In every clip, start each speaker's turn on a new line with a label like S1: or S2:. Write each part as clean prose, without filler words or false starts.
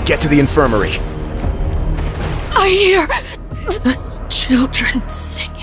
S1: Get to the infirmary.
S2: I hear the children singing.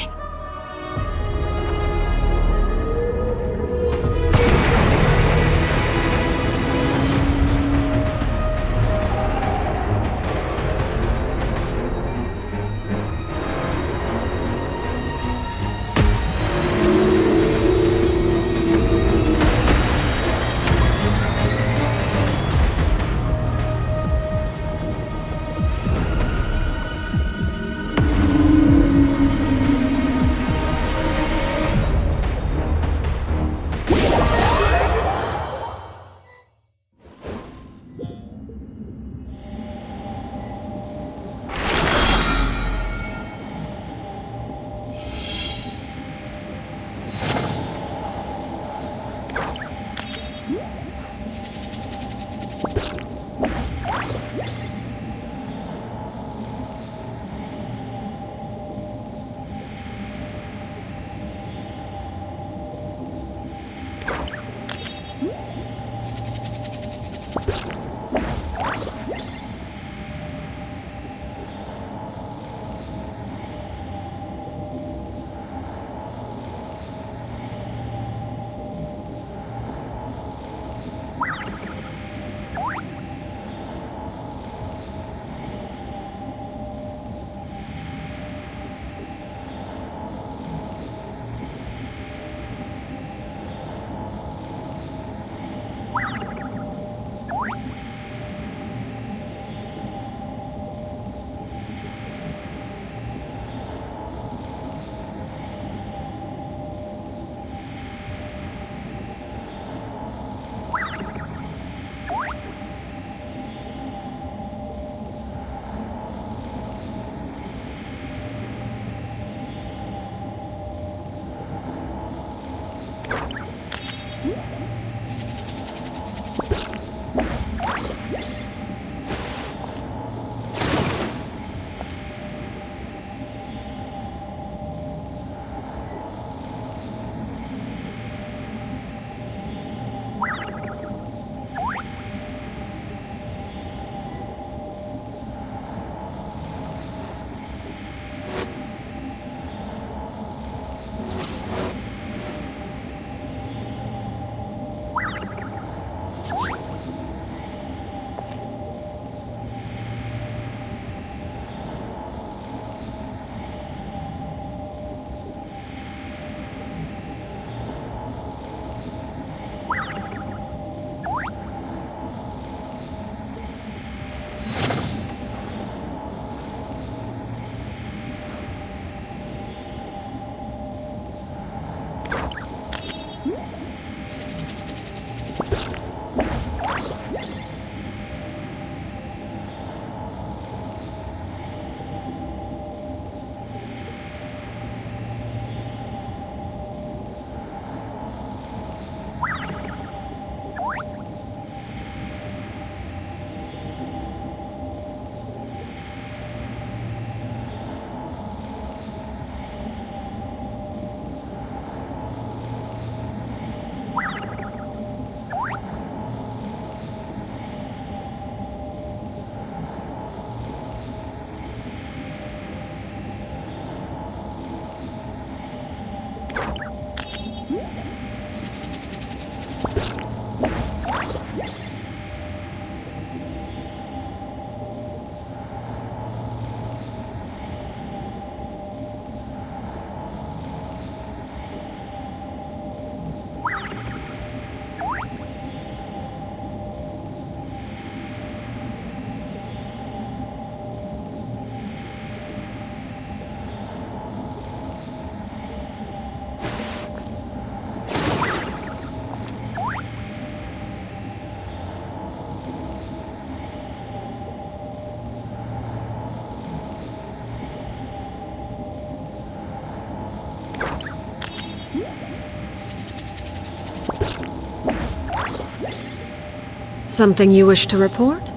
S2: Something you wish to report?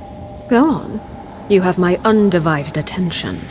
S2: Go on. You have my undivided attention.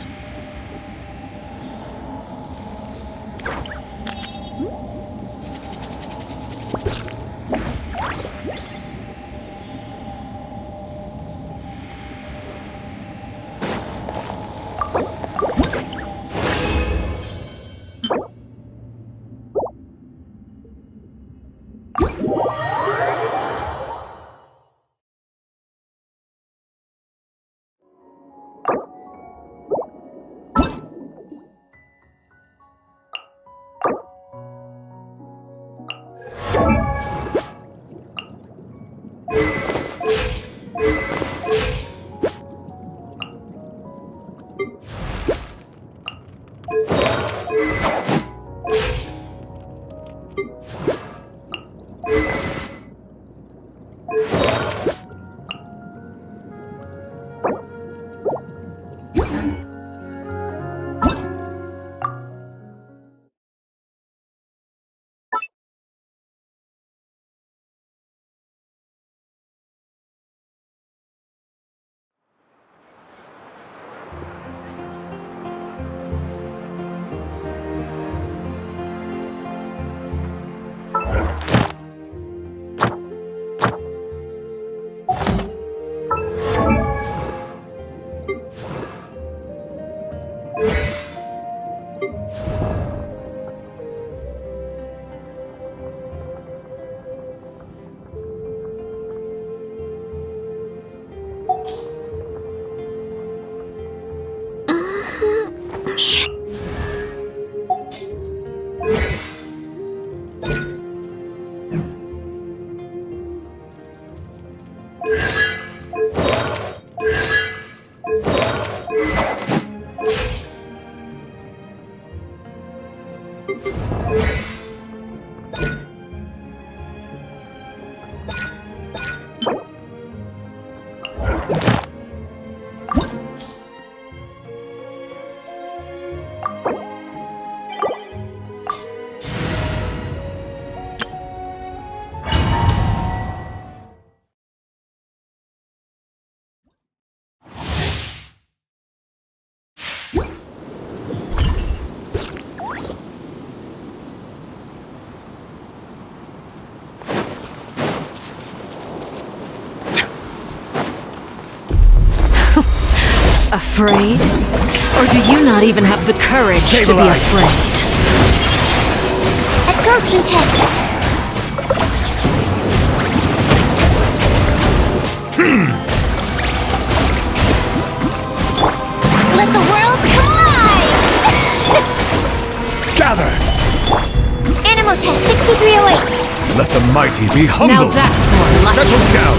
S2: Afraid? Or do you not even have the courage to be afraid?
S1: Absorption test. Let the world collide!
S3: Gather!
S1: Animal test 6308.
S3: Let the mighty be humble!
S2: Now that's more like
S3: Settle down!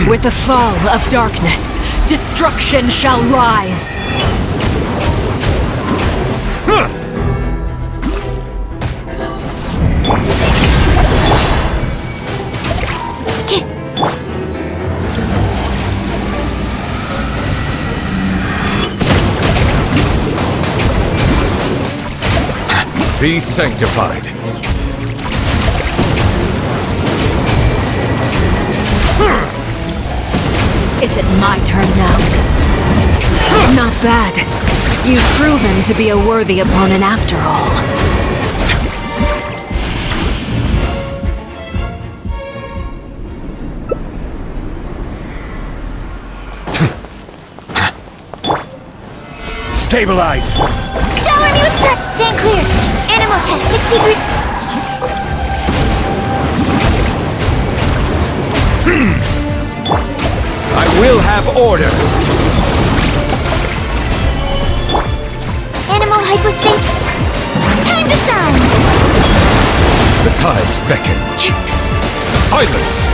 S2: With the fall of darkness, destruction shall rise.
S3: Be sanctified.
S2: Is it my turn now? Not bad. You've proven to be a worthy opponent after all.
S3: Stabilize!
S1: Shower me with prep! Stand clear! Animal test 63...
S3: I will have order!
S1: Animal hypostasis... Time to shine!
S3: The tides beckon. Silence!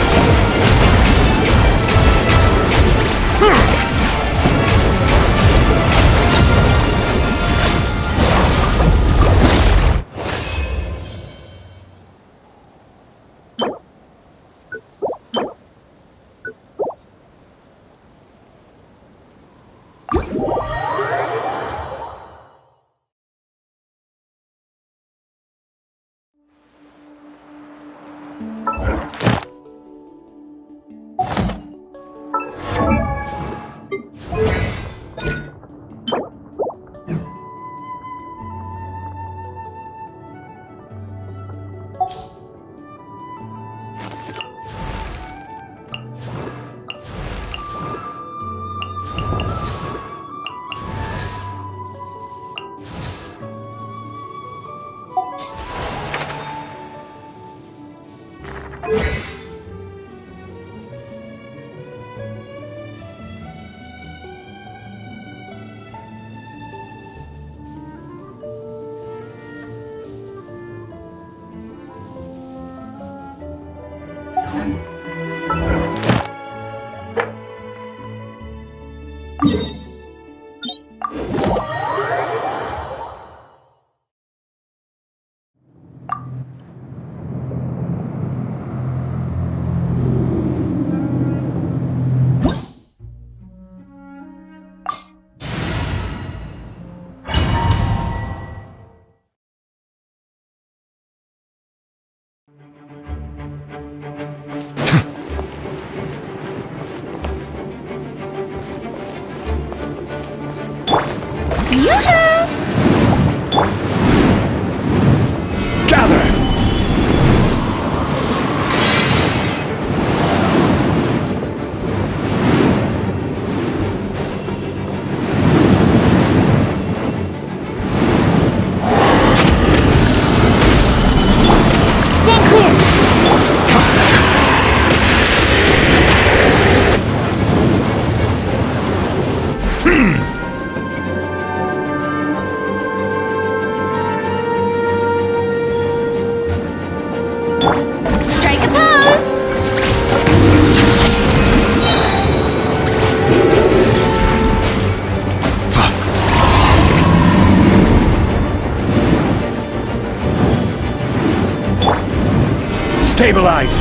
S3: Gather!
S1: Stand clear. Strike a pose.
S3: Stabilize!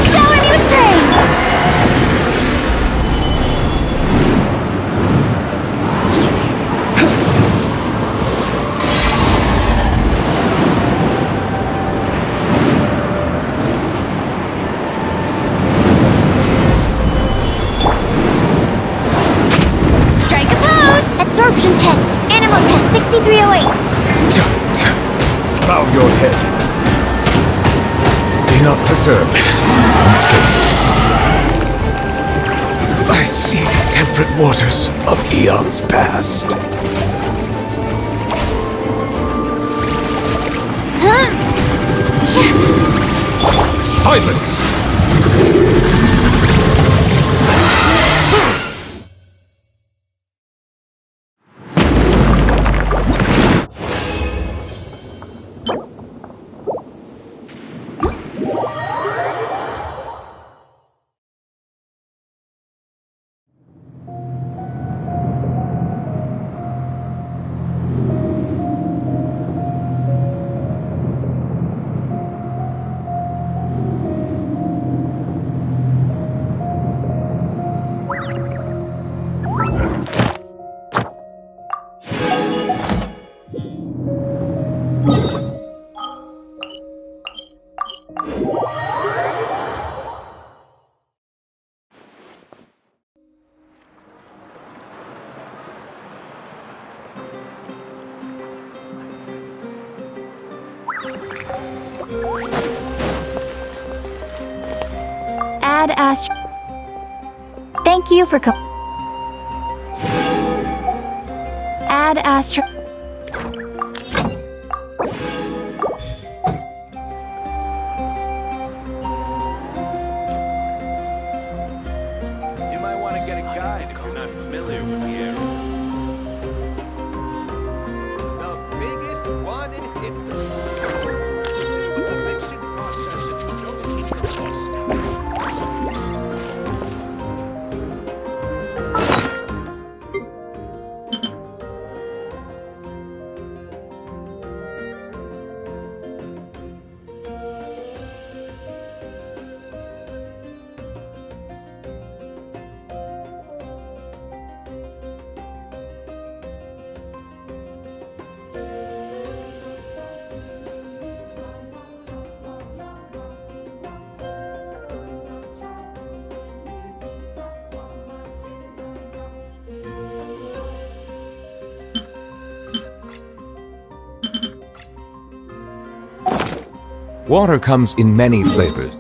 S1: Shower me with praise. Strike a pose. Absorption test. Animal test 6308.
S3: Bow your head. Be not perturbed. Unscathed. I see the temperate waters of eons past. Silence!
S1: Add Astro. Thank you for Add Astro.
S4: You might want to get a guide if you're not familiar with the area. The biggest one in history. With the mixing process, if you don't keep your voice down.
S3: Water comes in many flavors.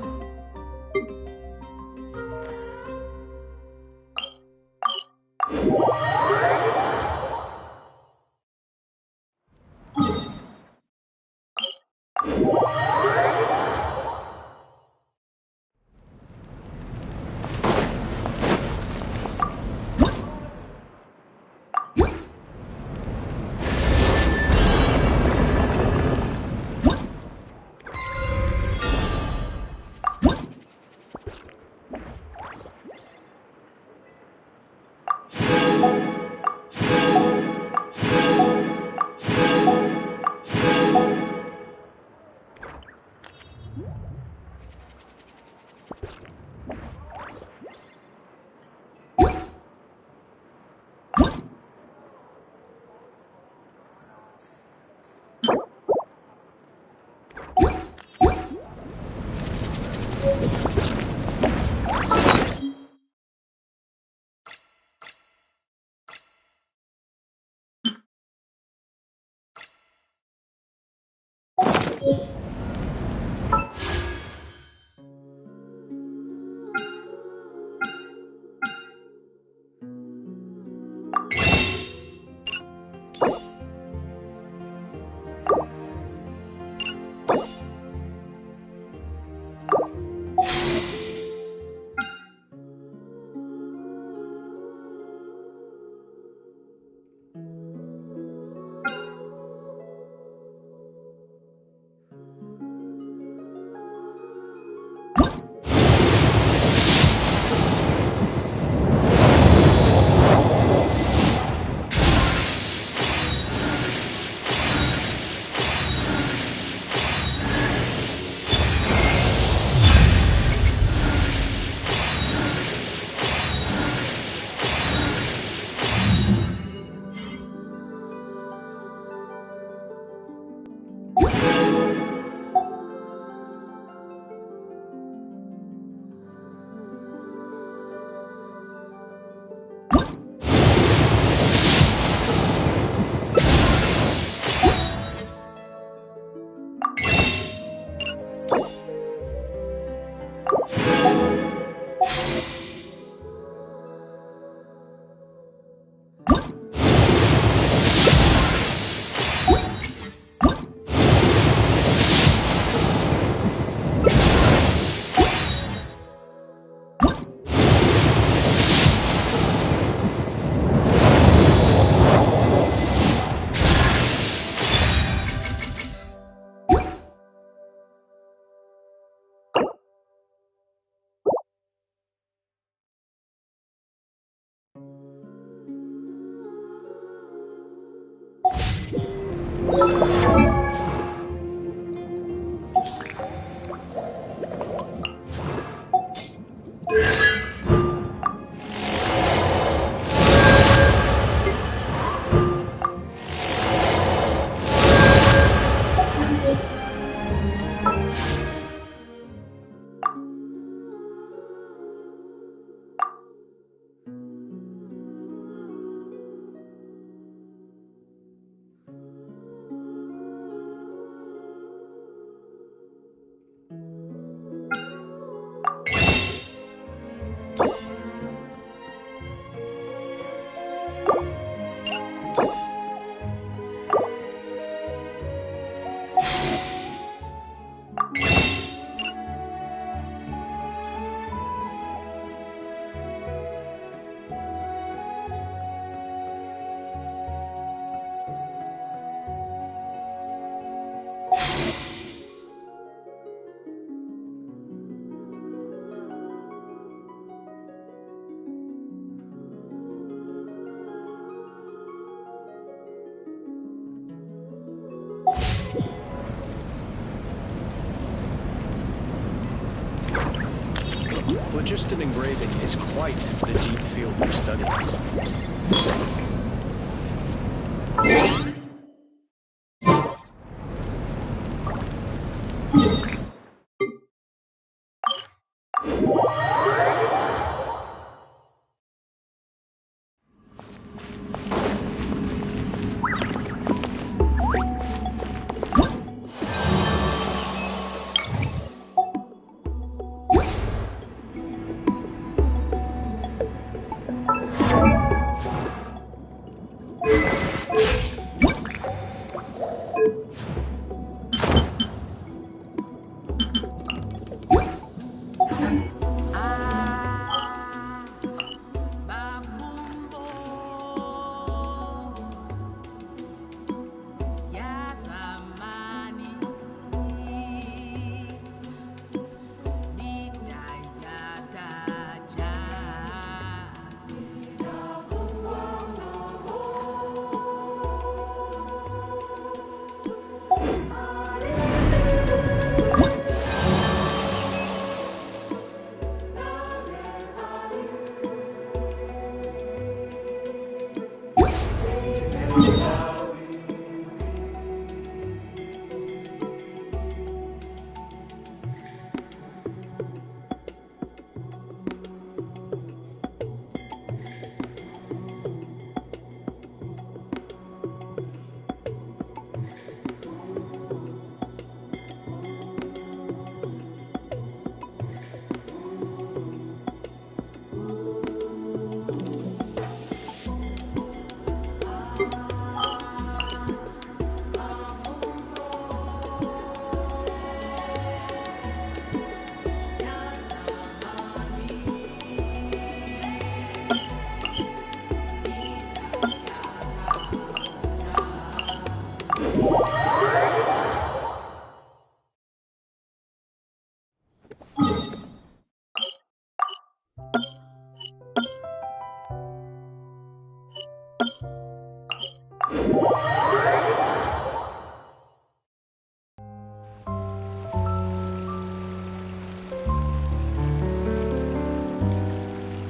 S4: Phlogiston engraving is quite the deep field of study.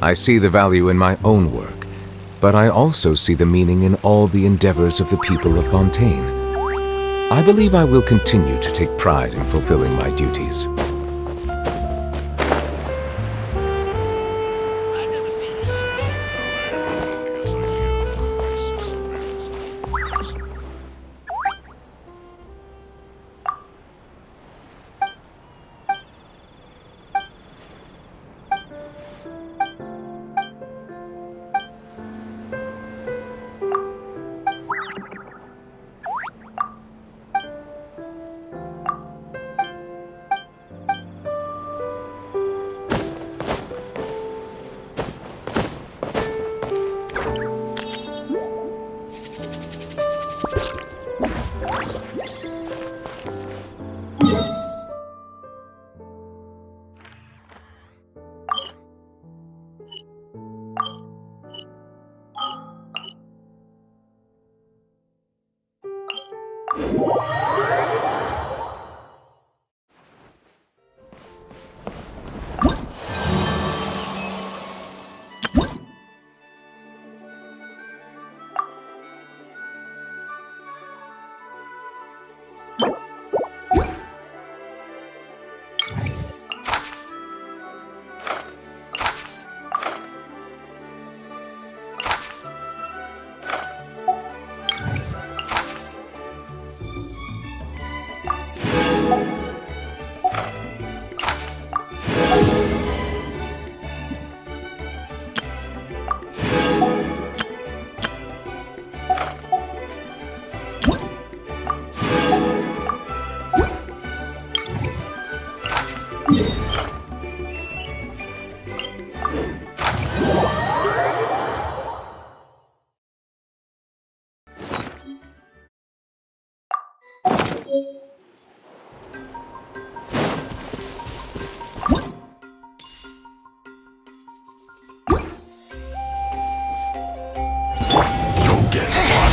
S3: I see the value in my own work, but I also see the meaning in all the endeavors of the people of Fontaine. I believe I will continue to take pride in fulfilling my duties.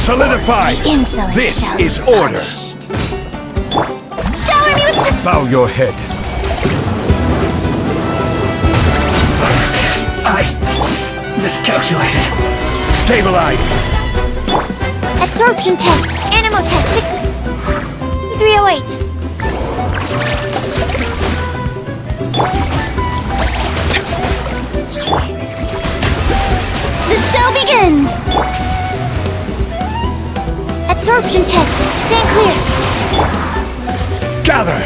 S3: Solidify!
S1: Insolent
S3: This
S1: shall be
S3: is order!
S1: punished. Shower me with the...
S3: Bow your head.
S5: I miscalculated.
S3: Stabilize!
S1: Absorption test. Animal test 308. The show begins! Absorption test. Stand clear.
S3: Gather!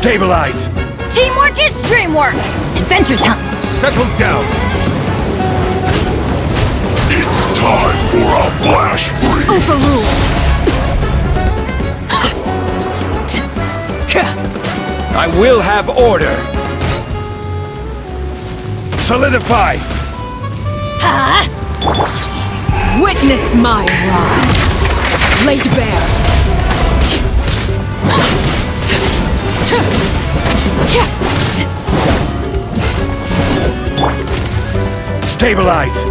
S3: Stabilize!
S2: Teamwork is dreamwork! Adventure time!
S3: Settle down!
S6: It's time for a flash freeze!
S2: Overruled!
S3: I will have order! Solidify!
S2: Witness my rise! Laid bare!
S3: Stabilize!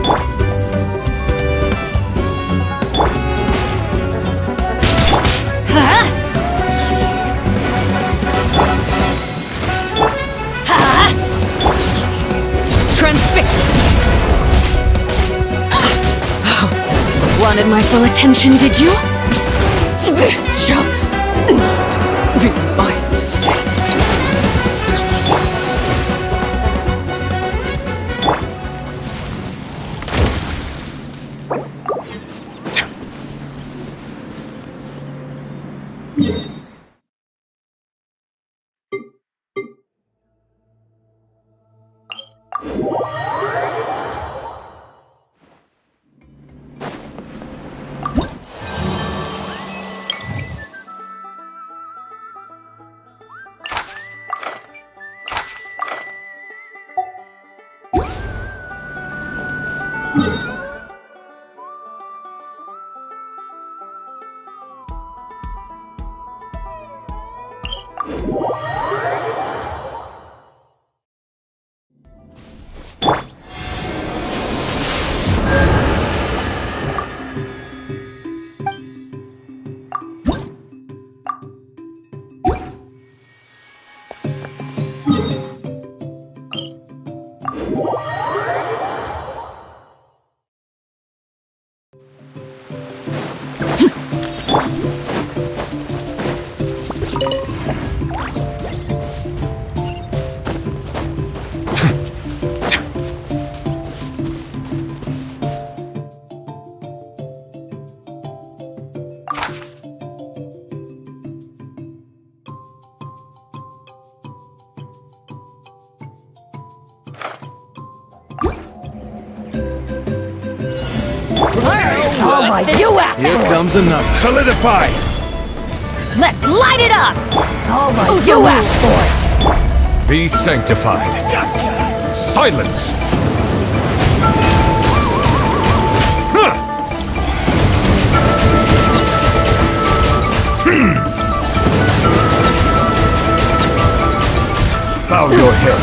S2: Transfixed! Wanted my full attention, did you? This shall not be my fate.
S3: Here comes a nut.
S4: Solidify!
S2: Let's light it up! Oh, you asked for it!
S3: Be sanctified. Silence!
S4: Bow your head.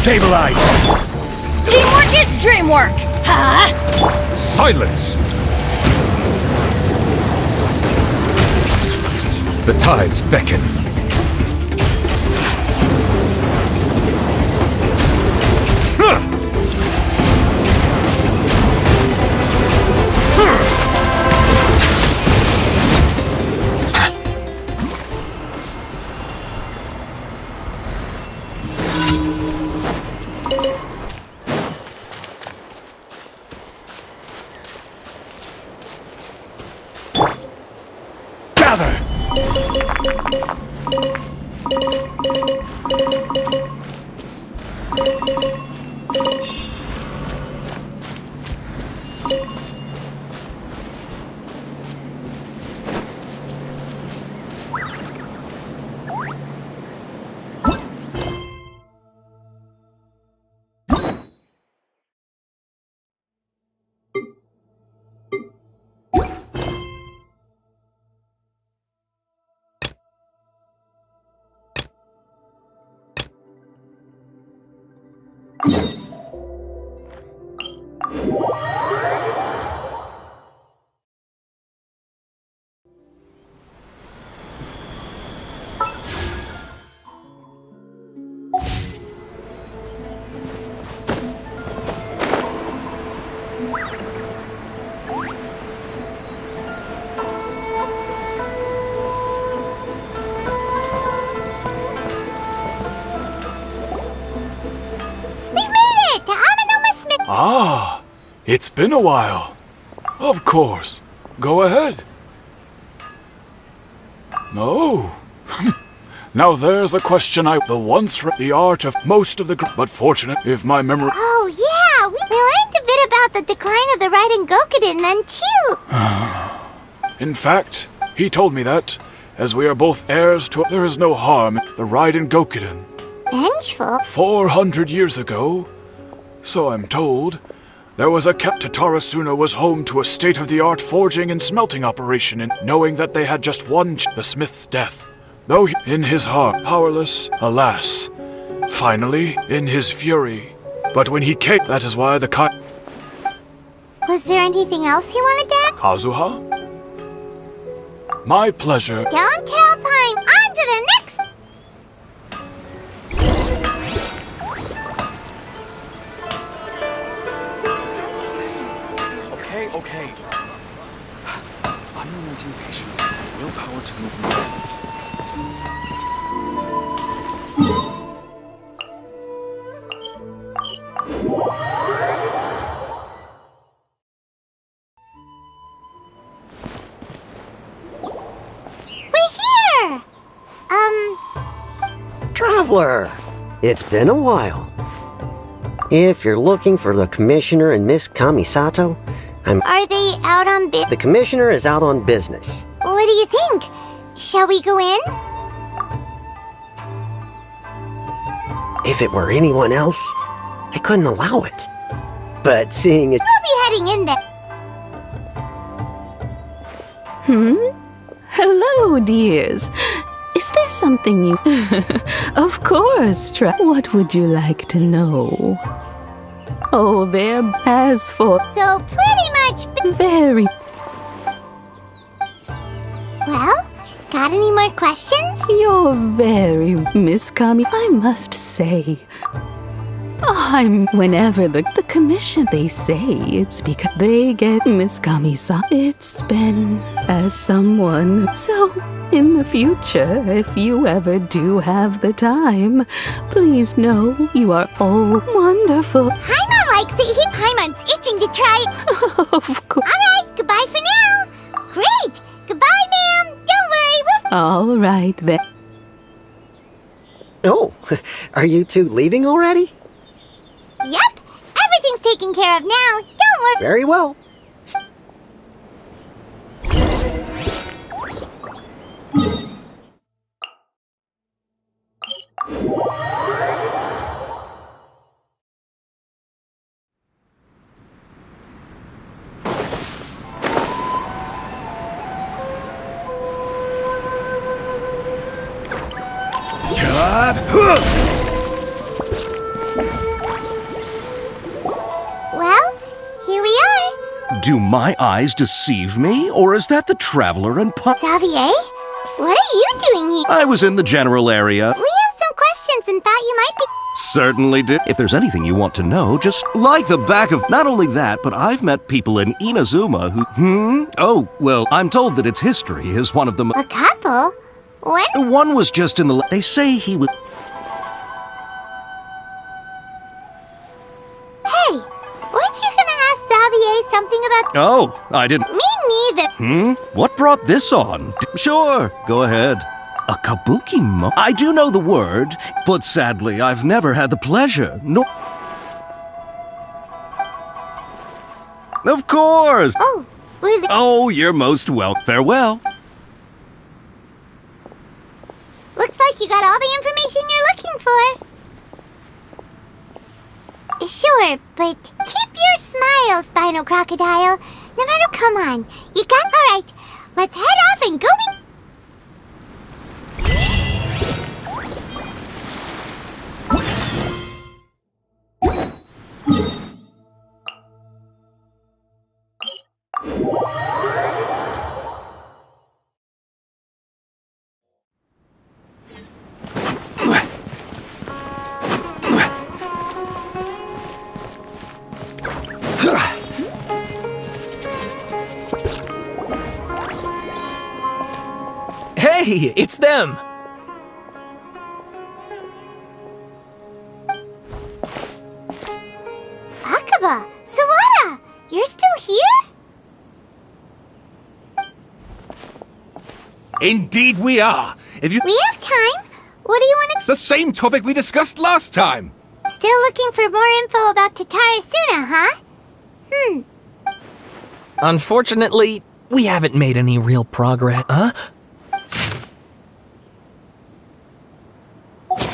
S4: Stabilize!
S2: Teamwork is dreamwork! Huh?
S3: Silence! The tides beckon.
S4: Gather!
S7: Ah, it's been a while. Of course. Go ahead. No. Now there's a question I once read the art of most of the but fortunate if my memory.
S1: Oh, yeah! We learned a bit about the decline of the Raiden Gokuden then, too!
S7: In fact, he told me that, as we are both heirs to there is no harm in the Raiden Gokuden.
S1: Vengeful?
S7: 400 years ago, so I'm told, there was a Tatarasuna was home to a state-of-the-art forging and smelting operation, and knowing that they had just one the smith's death. Though he, in his heart, powerless, alas. Finally, in his fury. But when he came, that is why the
S1: Was there anything else you wanted to add?
S7: Kazuha? My pleasure.
S1: Don't tell Paim! On to the next!
S4: Okay. Unrelenting patience, willpower to move mountains.
S8: Traveler! It's been a while. If you're looking for the Commissioner and Miss Kamisato,
S1: Are they out on bit?
S8: the Commissioner is out on business.
S1: What do you think? Shall we go in?
S8: If it were anyone else, I couldn't allow it. But seeing it...
S1: We'll be heading in there.
S2: Hello, dears. Is there something you... Of course, What would you like to know? Oh, there, as for...
S1: So pretty much...
S2: Very...
S1: Well, got any more questions?
S2: You're very Miss Kami, I must say. Whenever the commission, they say it's because they get Miss Kami-san. It's been as someone. So, in the future, if you ever do have the time, please know you are all wonderful.
S1: Paimon likes it. Paimon's itching to try it.
S2: Of course.
S1: Alright, goodbye for now. Great. Goodbye, ma'am. Don't worry, we'll...
S2: All right, then.
S8: Oh, are you two leaving already?
S1: Yep. Everything's taken care of now. Don't worry.
S8: Very well.
S1: Well, here we are.
S9: Do my eyes deceive me, or is that the Traveler and
S1: Xavier, what are you doing here?
S9: I was in the general area.
S1: We have some questions and thought you might be...
S9: Certainly did. If there's anything you want to know, just like the back of... Not only that, but I've met people in Inazuma who... Oh, well, I'm told that its history is one of them...
S1: A couple? When?
S9: One was just in the... They say he was...
S1: Hey, weren't you gonna ask Xavier something about...
S9: Oh, I didn't...
S1: Me neither.
S9: What brought this on? Sure, go ahead. A kabuki mo... I do know the word, but sadly, I've never had the pleasure, nor... Of course!
S1: Oh, were they...
S9: Oh, you're most welcome. Farewell.
S1: Looks like you got all the information you're looking for. Sure, but keep your smile, Spinal Crocodile. No matter, come on. You got... Alright, let's head off and go be...
S10: Hey, it's them!
S1: Akaba, Sawada, you're still here?
S4: Indeed we are. If you...
S1: We have time. What do you want
S4: It's the same topic we discussed last time.
S1: to... Still looking for more info about Tatarasuna, huh?
S10: Unfortunately, we haven't made any real progress. Huh?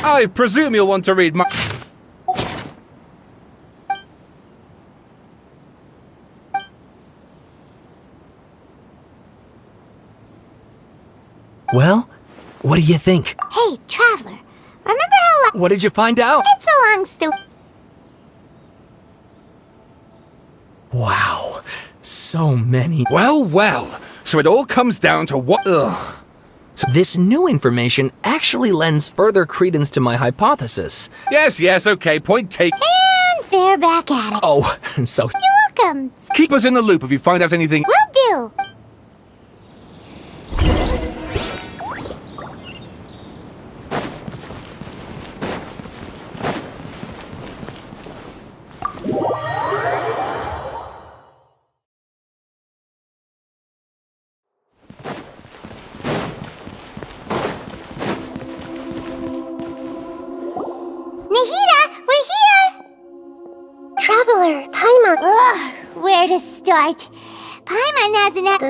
S4: I presume you'll want to read my...
S10: Well, what do you think?
S1: Hey, Traveler, remember how...
S10: What did you find out?
S1: It's a long story.
S10: Wow, so many.
S4: Well, well. So it all comes down to what... Ugh.
S10: This new information actually lends further credence to my hypothesis.
S4: Yes, okay, point taken.
S1: And they're back at it.
S10: Oh, so...
S1: You're welcome.
S4: Keep us in the loop if you find out anything.
S1: Will do. start. Paimon hasn't had...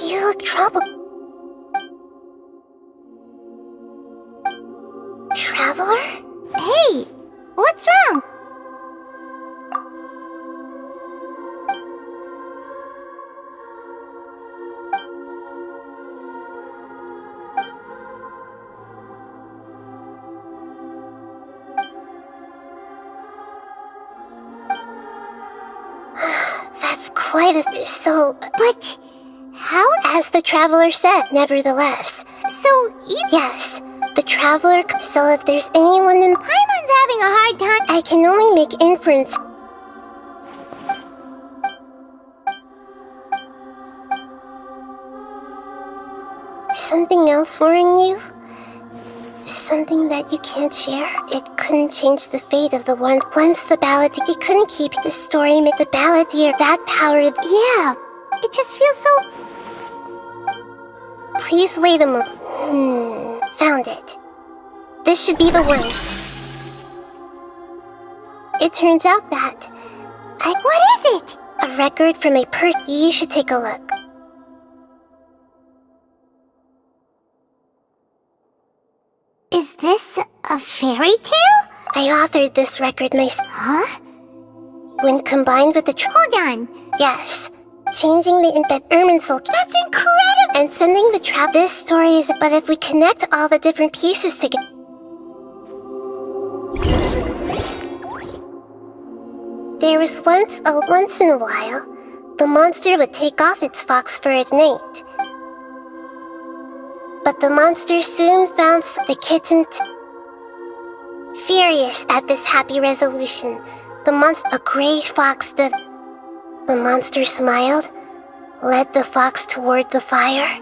S1: You look troubled. Traveler? Hey, what's wrong? That's quite a... So... But... How? As the Traveler said, nevertheless. So, Yes, the Traveler... So if there's anyone in... Paimon's having a hard time. I can only make inference. Something else worrying you? Something that you can't share? It couldn't change the fate of the one. Once the balladeer... It couldn't keep the story... The balladeer... That power... Yeah, it just feels so... Please wait a moment. Found it. This should be the one. It turns out that... What is it? A record from a You should take a look. Is this a fairy tale? I authored this record myself. Huh? When combined with the Hold on. Yes. Changing the embed Irminsul. That's incredible! And sending the trap. This story is... But if we connect all the different pieces together... There was once in a while, the monster would take off its fox fur at night. But the monster soon found the kitten. Furious at this happy resolution, a gray fox stood. The monster smiled, led the fox toward the fire,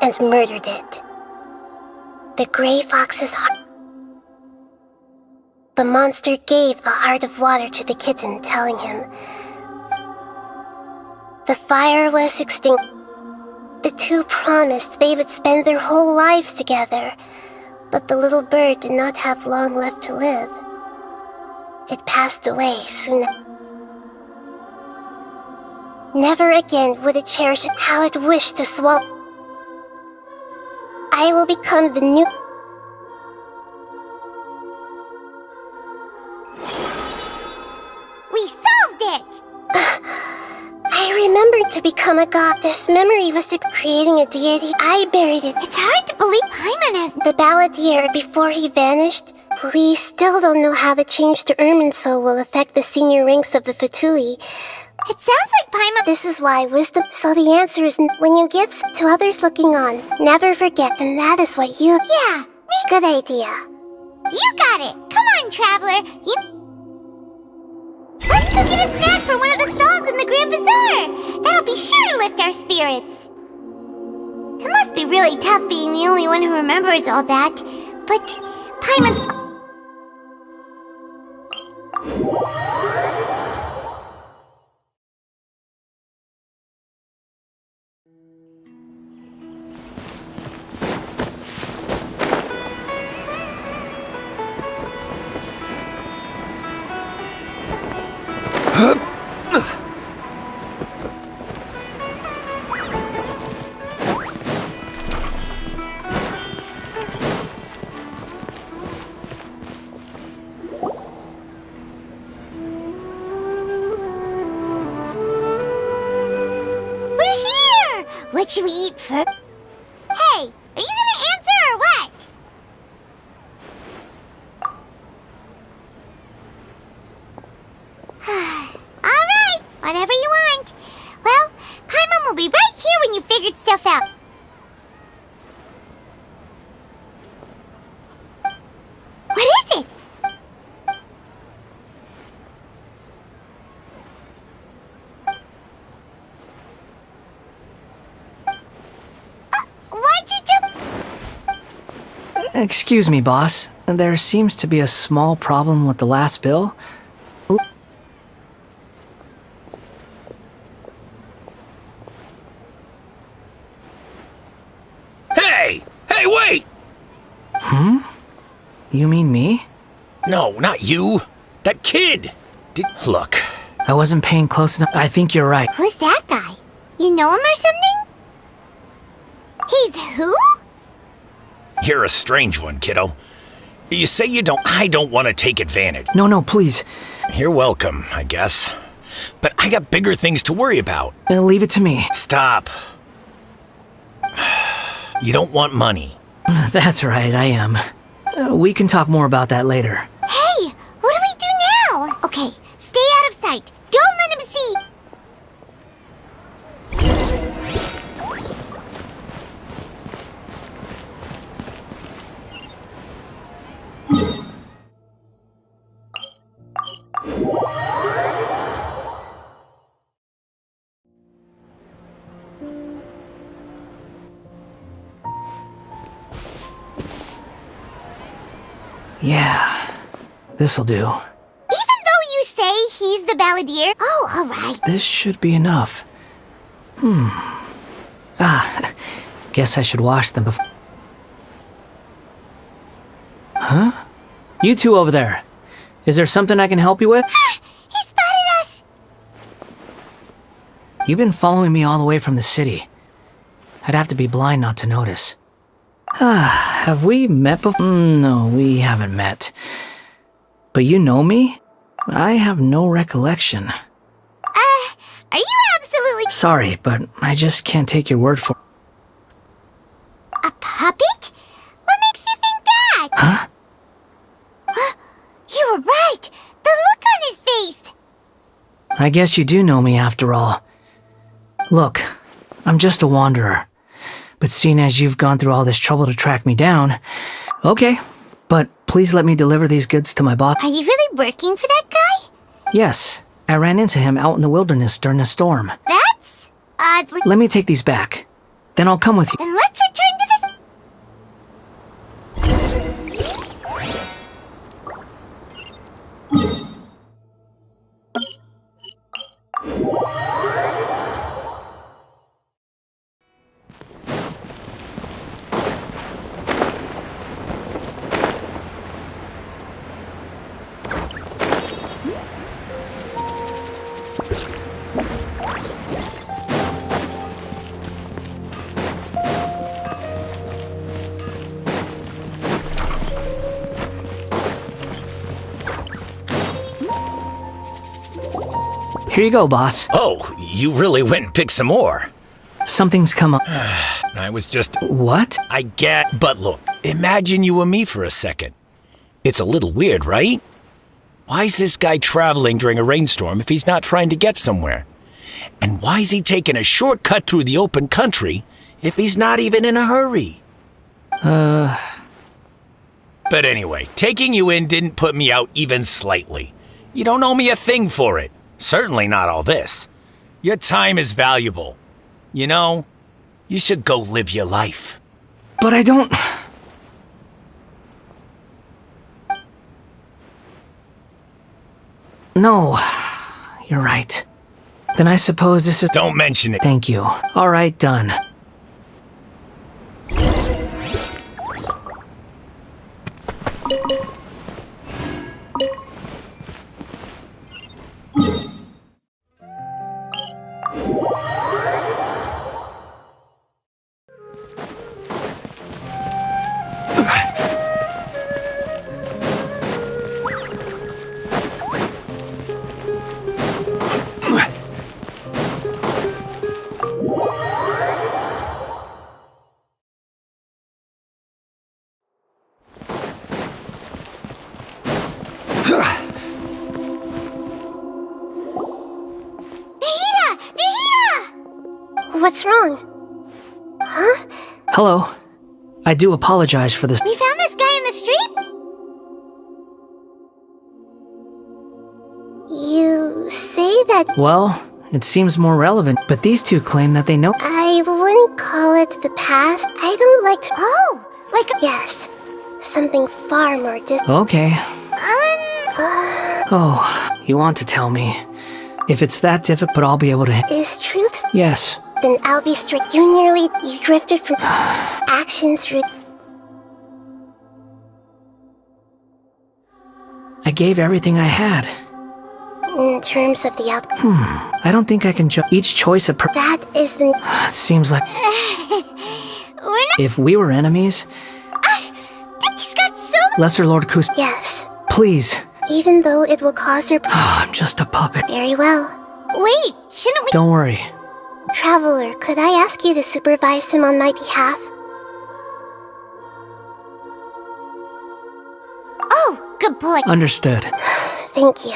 S1: and murdered it. The gray fox's heart. The monster gave the heart of water to the kitten, telling him the fire was extinct. The two promised they would spend their whole lives together, but the little bird did not have long left to live. It passed away soon. Never again would it cherish how it wished to swallow. I will become the new... We solved it! I remembered to become a god. This memory was creating a deity. I buried it. It's hard to believe Paimon has the balladeer before he vanished. We still don't know how the change to Irminsul will affect the senior ranks of the Fatui. It sounds like Paimon... This is why wisdom... So the answer is when you give to others looking on, never forget, and that is what you... Yeah, me... Good idea. You got it. Come on, Traveler. Let's go get a snack from one of the stalls in the Grand Bazaar. That'll be sure to lift our spirits. It must be really tough being the only one who remembers all that. But Paimon's... What should we eat first? Hey, are you gonna answer or what? Alright, whatever you want. Well, Paimon will be right here when you figured stuff out. What is it?
S10: Excuse me, boss. There seems to be a small problem with the last bill.
S5: Hey! Hey, wait!
S10: You mean me?
S5: No, not you. That kid. Look,
S10: I wasn't paying close enough. I think you're right.
S1: Who's that guy? You know him or something? He's who?
S5: You're a strange one, kiddo. You say you don't. I don't want to take advantage.
S10: No, please.
S5: You're welcome, I guess. But I got bigger things to worry about.
S10: Leave it to me.
S5: Stop. You don't want money.
S10: That's right, I am. We can talk more about that later.
S1: Hey, what do we do now? Okay, stay out of sight. Don't let him see.
S10: Yeah, this'll do.
S1: Even though you say he's the balladeer? Oh, alright.
S10: This should be enough. Guess I should wash them before. Huh? You two over there. Is there something I can help you with?
S1: He spotted us!
S10: You've been following me all the way from the city. I'd have to be blind not to notice. Have we met before? No, we haven't met. But you know me? I have no recollection.
S1: Are you absolutely
S10: Sorry, but I just can't take your word for it.
S1: a puppet? What makes you think that?
S10: Huh?
S1: You were right! The look on his face!
S10: I guess you do know me after all. Look, I'm just a wanderer. But seeing as you've gone through all this trouble to track me down, okay. But please let me deliver these goods to my boss.
S1: Are you really working for that guy?
S10: Yes, I ran into him out in the wilderness during a storm.
S1: That's oddly...
S10: Let me take these back. Then I'll come with you.
S1: Then let's return to this...
S10: Here you go, boss.
S5: Oh, you really went and picked some more.
S10: Something's come up.
S5: I was just...
S10: What?
S5: I get... But look, imagine you and me for a second. It's a little weird, right? Why is this guy traveling during a rainstorm if he's not trying to get somewhere? And why is he taking a shortcut through the open country if he's not even in a hurry? But anyway, taking you in didn't put me out even slightly. You don't owe me a thing for it. Certainly not all this. Your time is valuable. You know, you should go live your life.
S10: But I don't... No, you're right. Then I suppose this is...
S5: Don't mention it.
S10: Thank you. All right, done.
S1: What's wrong? Huh?
S10: Hello. I do apologize for this.
S1: We found this guy in the street? You say that...
S10: Well, it seems more relevant, but these two claim that they know...
S1: I wouldn't call it the past. I don't like to... Oh, like... Yes. Something far more
S10: Okay. Oh, you want to tell me. If it's that difficult, but I'll be able to...
S1: Is truth...
S10: Yes.
S1: Then I'll be strict. You drifted from actions through...
S10: I gave everything I had.
S1: in terms of the outcome.
S10: I don't think I can each choice of
S1: That isn't...
S10: It seems like
S1: We're not...
S10: if we were enemies,
S1: He's got so...
S10: Lesser Lord Kus,
S1: Yes,
S10: please.
S1: even though it will cause her...
S10: I'm just a puppet.
S1: Very well. Wait, shouldn't we...
S10: Don't worry.
S1: Traveler, could I ask you to supervise him on my behalf? Oh, good point.
S10: Understood.
S1: Thank you.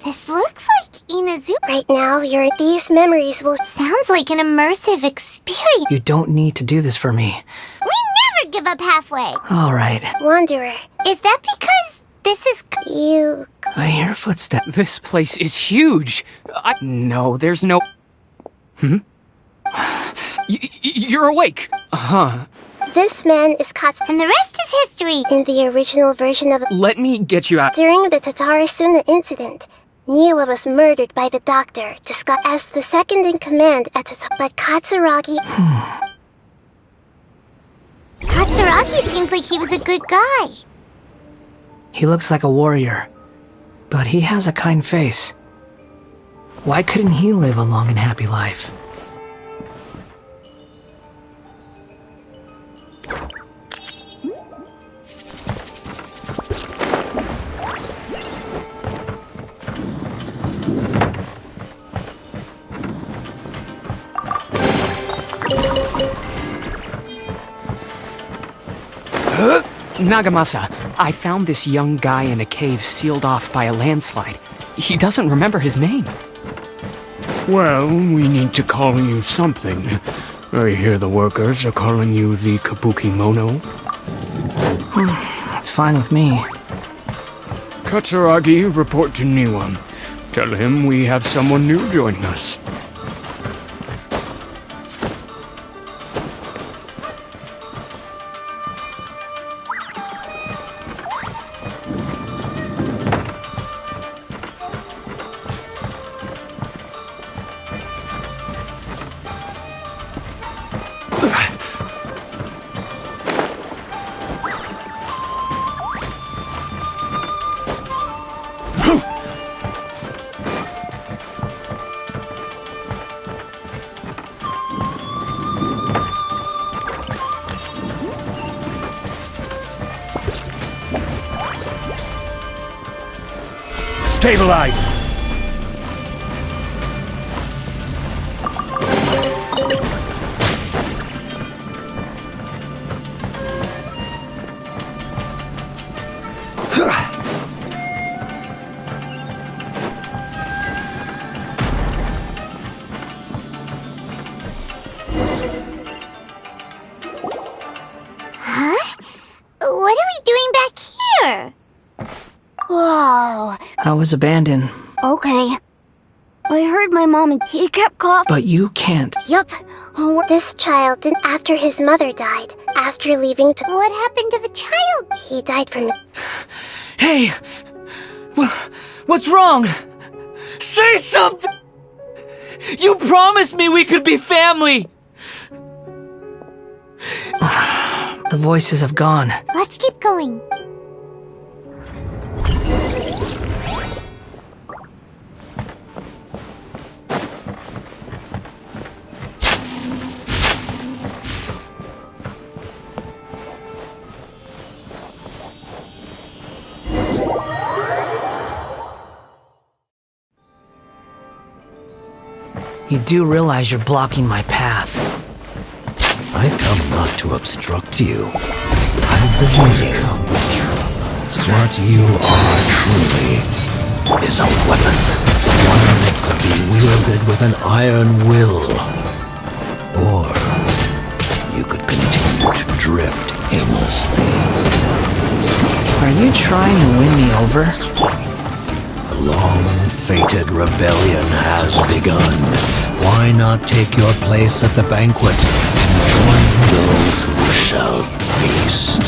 S1: This looks like Inazu. Right now, these memories will... Sounds like an immersive experience.
S10: You don't need to do this for me.
S1: We never give up halfway.
S10: All right.
S1: Wanderer, is that because this is... You...
S10: I hear footsteps.
S11: This place is huge. No, there's no... You're awake. Huh.
S1: This man is Katsu, and the rest is history. In the original version of...
S11: Let me get you out.
S1: During the Tatarasuna incident, Niwa was murdered by the doctor, discussed as the second in command at but Katsuragi... Katsuragi seems like he was a good guy.
S10: He looks like a warrior, but he has a kind face. Why couldn't he live a long and happy life?
S11: Nagamasa, I found this young guy in a cave sealed off by a landslide. He doesn't remember his name.
S12: Well, we need to call you something. I hear the workers are calling you the Kabuki Mono.
S10: That's fine with me.
S12: Katsuragi, report to Niwa. Tell him we have someone new joining us.
S5: Stabilize!
S1: Huh? What are we doing back here? Whoa.
S10: I was abandoned.
S1: Okay. I heard my mom and he kept coughing.
S10: But you can't.
S1: Yup. This child didn't after his mother died. After leaving to... What happened to the child? He died from...
S10: Hey! What's wrong? Say something! You promised me we could be family! The voices have gone.
S1: Let's keep going.
S10: You do realize you're blocking my path.
S13: I come not to obstruct you. I've been waiting. What you are truly is a weapon. One that could be wielded with an iron will. Or you could continue to drift aimlessly.
S10: Are you trying to win me over?
S13: The long-fated rebellion has begun. Why not take your place at the banquet and Join those who shall feast.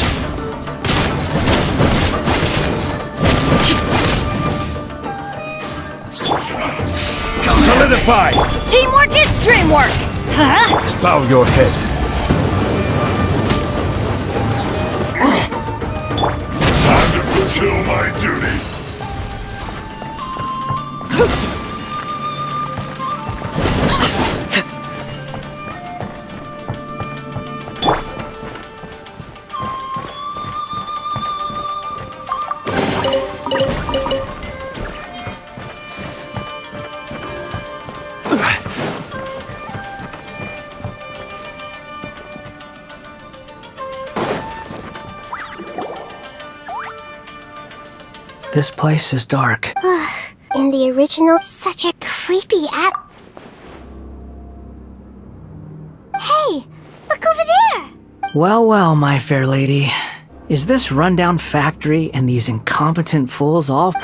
S5: Solidify!
S14: Teamwork is dreamwork! Huh?
S5: Bow your head.
S6: Time to fulfill my duty.
S10: This place is dark.
S1: In the original, such a creepy Hey! Look over there!
S10: Well, well, my fair lady. Is this rundown factory and these incompetent fools all—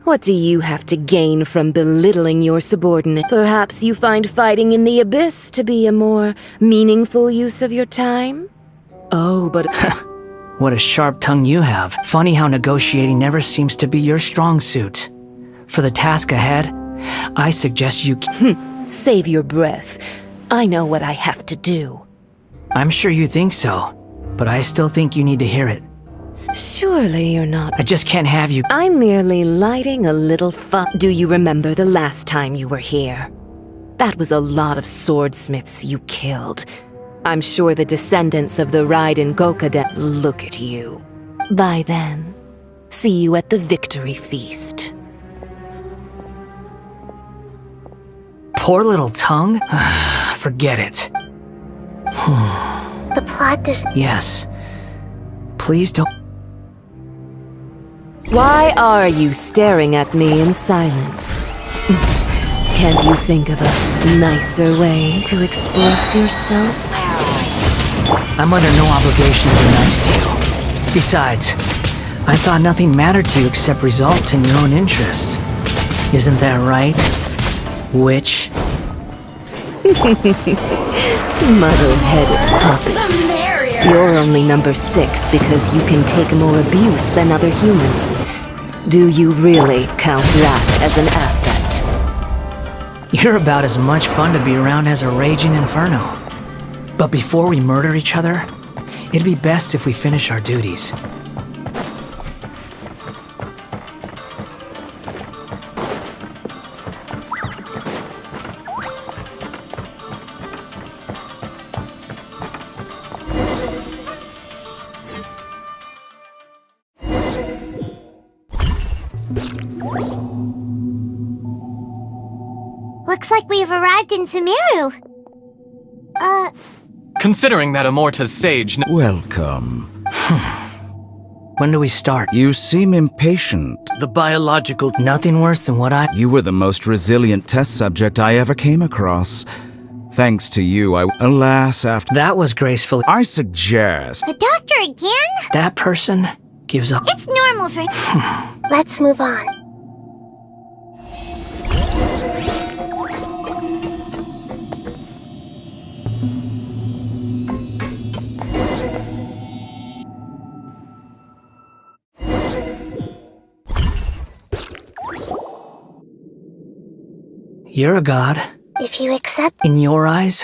S15: What do you have to gain from belittling your subordinate? Perhaps you find fighting in the abyss to be a more meaningful use of your time? Oh, but—
S10: What a sharp tongue you have. Funny how negotiating never seems to be your strong suit. For the task ahead, I suggest you—
S15: Save your breath. I know what I have to do.
S10: I'm sure you think so, but I still think you need to hear it.
S15: Surely you're not—
S10: I just can't have you—
S15: I'm merely lighting a little fun. Do you remember the last time you were here? That was a lot of swordsmiths you killed. I'm sure the descendants of the Raiden Gokuden look at you. By then, see you at the victory feast.
S10: Poor little tongue? Forget it.
S1: The plot does—
S10: Yes. Please don't—
S15: Why are you staring at me in silence? Can't you think of a nicer way to express yourself?
S10: I'm under no obligation to be nice to you. Besides, I thought nothing mattered to you except results in your own interests. Isn't that right, witch?
S15: Muddle-headed puppet. You're only number 6 because you can take more abuse than other humans. Do you really count that as an asset?
S10: You're about as much fun to be around as a raging inferno. But before we murder each other, it'd be best if we finish our duties.
S1: Looks like we've arrived in Sumeru.
S16: Considering that Amorta's sage—
S13: Welcome.
S10: When do we start?
S13: You seem impatient.
S10: The biological— Nothing worse than what I—
S13: You were the most resilient test subject I ever came across. Thanks to you, alas, after—
S10: That was graceful.
S13: I suggest—
S1: The doctor again?
S10: That person gives up.
S1: It's normal for— Let's move on.
S10: You're a god.
S1: If you accept—
S10: In your eyes?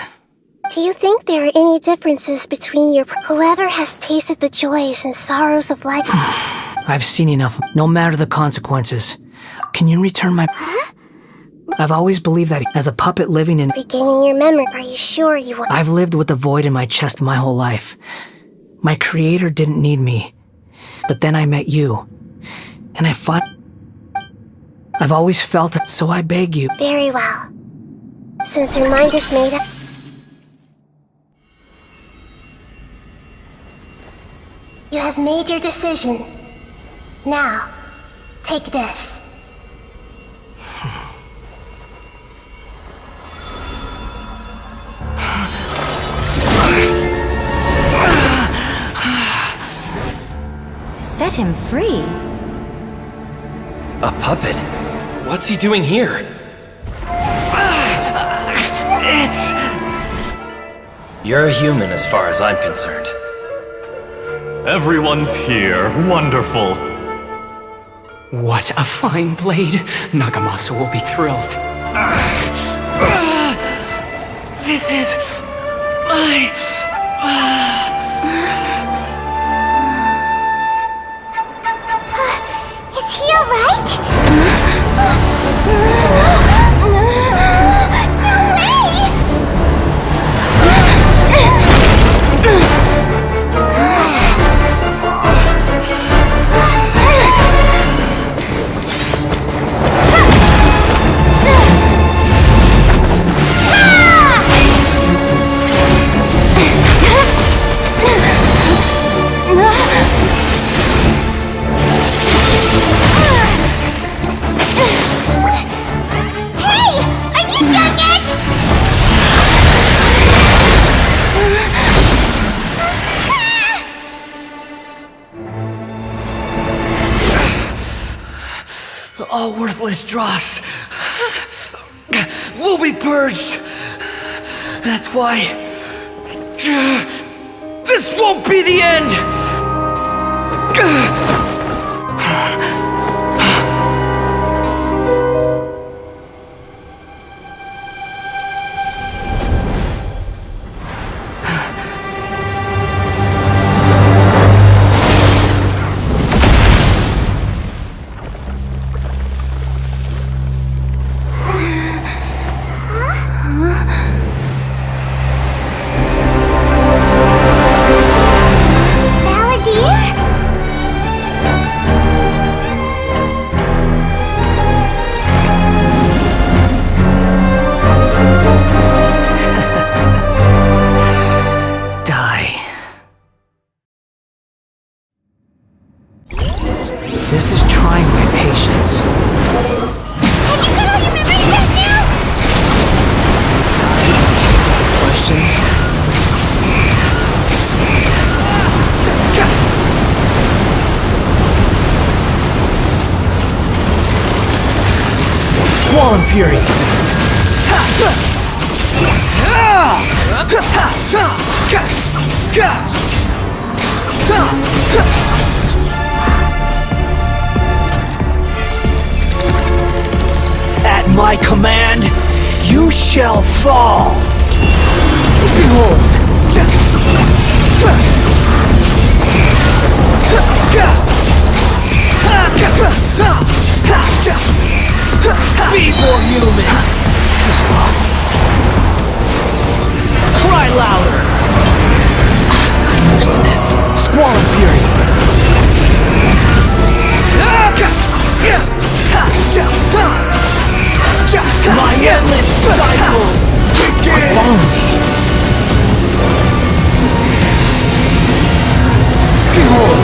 S1: Do you think there are any differences between whoever has tasted the joys and sorrows of life?
S10: I've seen enough, no matter the consequences. Can you return my—
S1: Huh?
S10: I've always believed that as a puppet living in—
S1: Regaining your memory, are you sure you want—
S10: I've lived with the void in my chest my whole life. My creator didn't need me. But then I met you. And I've always felt it, so I beg you.
S1: Very well. Since your mind is made up— You have made your decision. Now, take this.
S14: Set him free.
S16: A puppet? What's he doing You're a human as far as I'm concerned.
S17: Everyone's here. Wonderful.
S11: What a fine blade. Nagamasa will be thrilled.
S10: This is my...
S1: Is he alright? No way!
S10: All worthless dross will be purged. That's why this won't be the end. This is trying my patience.
S1: Have you got all your memories back now?
S10: Questions? Squall and Fury! At my command, you shall fall! Behold! Be more human! Too slow. Cry louder! I'm used to this. Squall and Fury! My endless cycle! Follow me! Behold!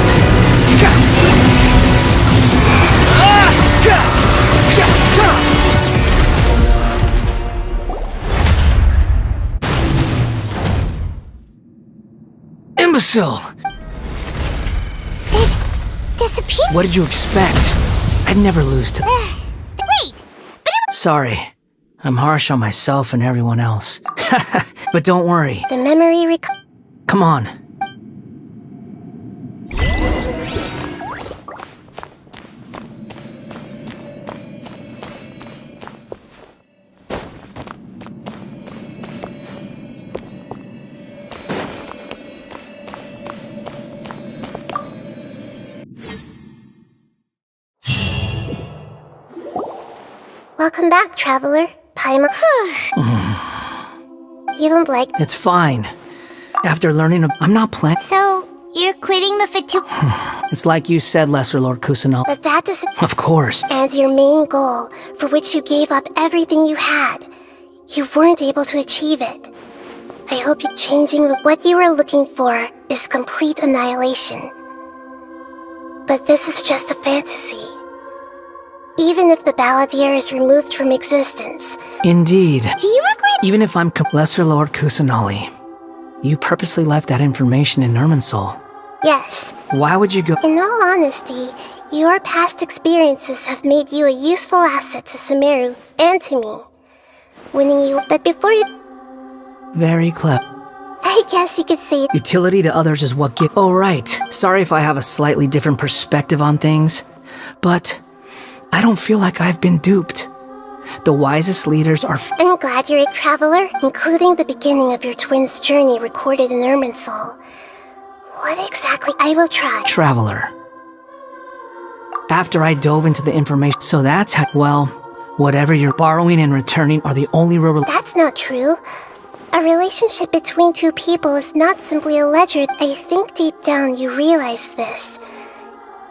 S10: Imbecile!
S1: It disappeared.
S10: What did you expect? I'd never lose to...
S1: Wait!
S10: Sorry. I'm harsh on myself and everyone else. But don't worry.
S1: The memory
S10: Come on.
S1: Welcome back, traveler. Paimon. You don't like...
S10: It's fine. After learning... I'm not playing...
S1: So, you're quitting the fatigue...
S10: It's like you said, Lesser Lord Kusanal.
S1: But that doesn't...
S10: Of course.
S1: And your main goal, for which you gave up everything you had, you weren't able to achieve it. I hope you changing what you were looking for is complete annihilation. But this is just a fantasy. Even if the Balladeer is removed from existence.
S10: Indeed.
S1: Do you regret?
S10: Even if I'm Lesser Lord Kusanali, you purposely left that information in Irminsul.
S1: Yes.
S10: Why would you go?
S1: In all honesty, your past experiences have made you a useful asset to Sumeru and to me. Winning you, but before you...
S10: Very clever.
S1: I guess you could say it.
S10: Utility to others is what Oh, right. Sorry if I have a slightly different perspective on things, but I don't feel like I've been duped. The wisest leaders are
S1: I'm glad you're a traveler, including the beginning of your twins' journey recorded in Irminsul. What exactly? I will try.
S10: traveler. After I dove into the information, so that's how, well, whatever you're borrowing and returning are the only real.
S1: That's not true. A relationship between two people is not simply a ledger. I think deep down you realize this.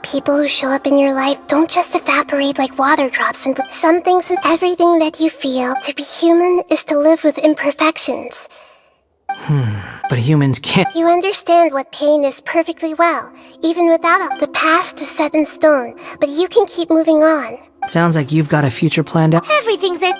S1: People who show up in your life don't just evaporate like water drops into some things and everything that you feel. To be human is to live with imperfections.
S10: But humans can't.
S1: You understand what pain is perfectly well, even without it. The past is set in stone, but you can keep moving on.
S10: Sounds like you've got a future planned out.
S1: Everything's it.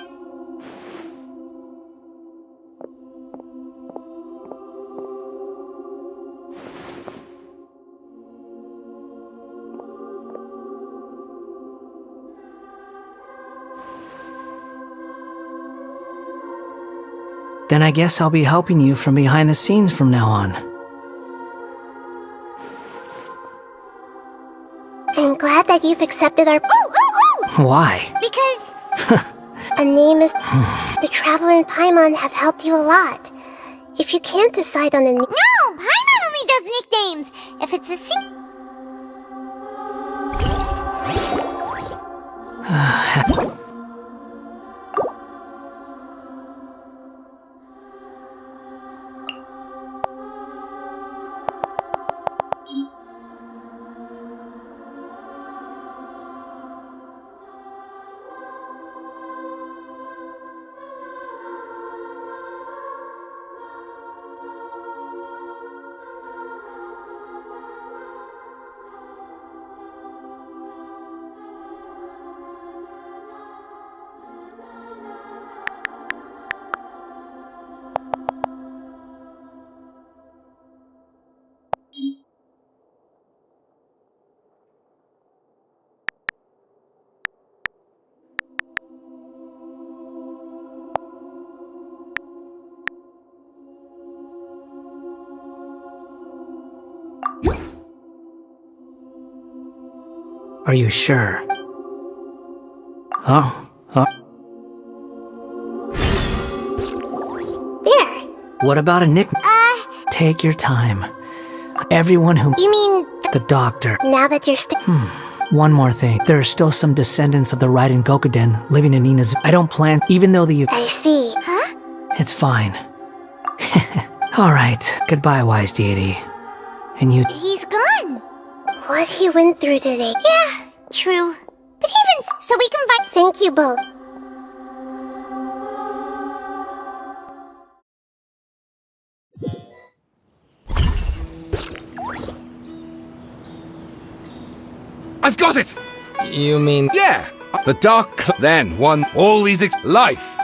S10: Then I guess I'll be helping you from behind the scenes from now on.
S1: I'm glad that you've accepted our—
S10: Why?
S1: Because a name is— the Traveler and Paimon have helped you a lot. If you can't decide on a name—
S14: No! Paimon only does nicknames! If it's a
S10: Are you sure? Oh.
S1: There.
S10: What about a nickname? Take your time. Everyone who—
S1: You mean—
S10: the doctor.
S1: Now that you're
S10: One more thing. There are still some descendants of the Raiden Gokuden living in Inazu. I don't plan, even though
S1: I see. Huh?
S10: It's fine. Alright, goodbye, wise deity. And you—
S14: He's gone!
S1: What he went through today.
S14: Yeah, true. But even so, we can find—
S1: Thank you both.
S4: I've got it!
S16: You mean...
S4: Yeah! The Dark then won all these life!